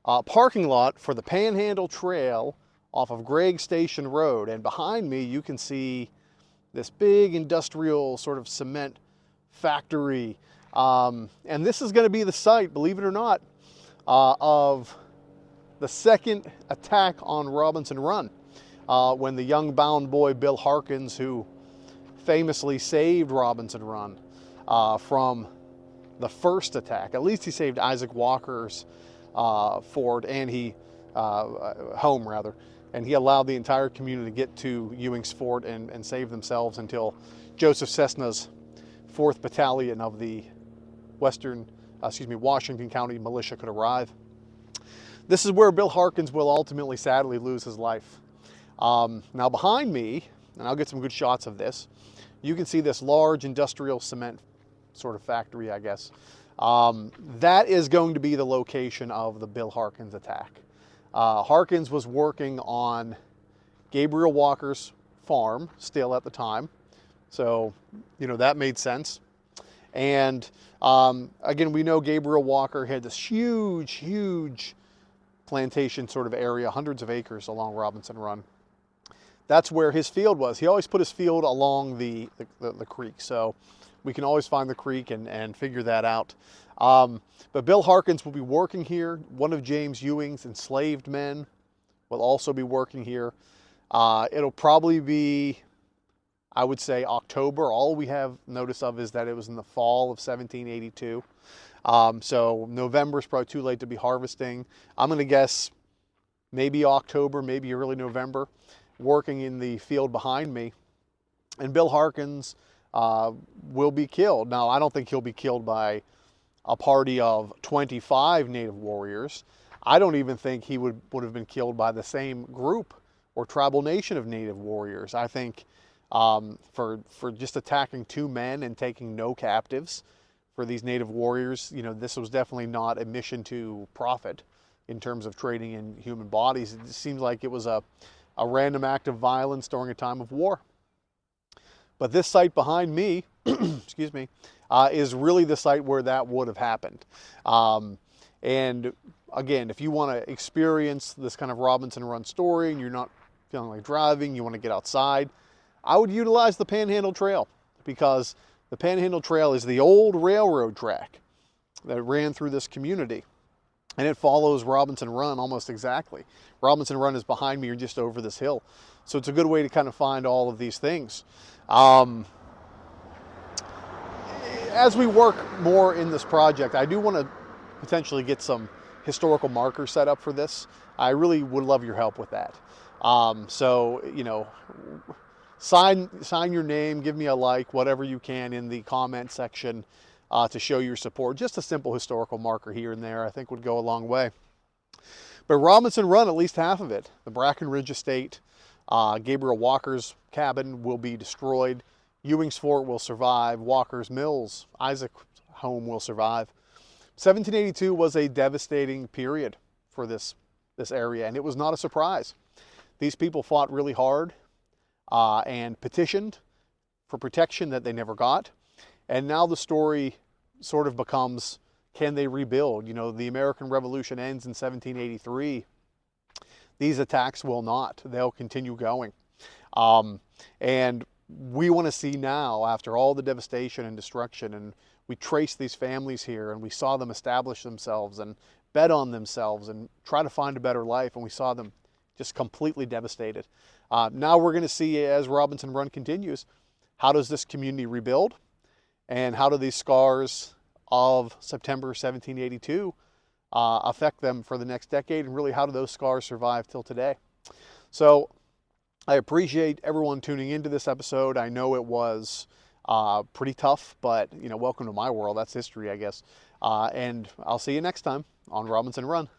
parking lot for the Panhandle Trail off of Gregg Station Road. And behind me, you can see this big industrial sort of cement factory. And this is going to be the site, believe it or not, of the second attack on Robinson Run, when the young bound boy Bill Harkins, who famously saved Robinson Run from the first attack. At least he saved Isaac Walker's fort and home rather, and he allowed the entire community to get to Ewing's fort and save themselves until Joseph Cessna's 4th Battalion of the Washington County Militia could arrive. This is where Bill Harkins will ultimately, sadly, lose his life. Now behind me, and I'll get some good shots of this, you can see this large industrial cement sort of factory, I guess. That is going to be the location of the Bill Harkins attack. Harkins was working on Gabriel Walker's farm still at the time. So, that made sense. And again, we know Gabriel Walker had this huge plantation sort of area, hundreds of acres along Robinson Run. That's where his field was. He always put his field along the creek. So we can always find the creek and figure that out. But Bill Harkins will be working here. One of James Ewing's enslaved men will also be working here. It'll probably be, I would say, October. All we have notice of is that it was in the fall of 1782. So November is probably too late to be harvesting. I'm going to guess maybe October, maybe early November, working in the field behind me. And Bill Harkins will be killed. Now, I don't think he'll be killed by a party of 25 native warriors. I don't even think he would have been killed by the same group or tribal nation of native warriors. I think for just attacking 2 men and taking no captives for these native warriors, this was definitely not a mission to profit in terms of trading in human bodies. It seems like it was a random act of violence during a time of war. But this site behind me, excuse me, is really the site where that would have happened. And again, if you want to experience this kind of Robinson Run story and you're not feeling like driving, you want to get outside, I would utilize the Panhandle Trail, because the Panhandle Trail is the old railroad track that ran through this community. And it follows Robinson Run almost exactly. Robinson Run is behind me or just over this hill. So it's a good way to kind of find all of these things. As we work more in this project, I do want to potentially get some historical markers set up for this. I really would love your help with that. So, you know, sign your name, give me a like, whatever you can in the comment section to show your support. Just a simple historical marker here and there, I think, would go a long way. But Robinson Run, at least half of it, the Brackenridge estate, Gabriel Walker's cabin will be destroyed. Ewing's Fort will survive. Walker's Mills, Isaac's home will survive. 1782 was a devastating period for this area, and it was not a surprise. These people fought really hard and petitioned for protection that they never got. And now the story sort of becomes, can they rebuild? You know, the American Revolution ends in 1783. These attacks will not. They'll continue going. And we want to see now, after all the devastation and destruction, and we traced these families here, and we saw them establish themselves and bet on themselves and try to find a better life, and we saw them just completely devastated. Now we're going to see, as Robinson Run continues, how does this community rebuild? And how do these scars of September 1782 affect them for the next decade? And really, how do those scars survive till today? So I appreciate everyone tuning into this episode. I know it was pretty tough, but, you know, welcome to my world. That's history, I guess. And I'll see you next time on Robinson Run.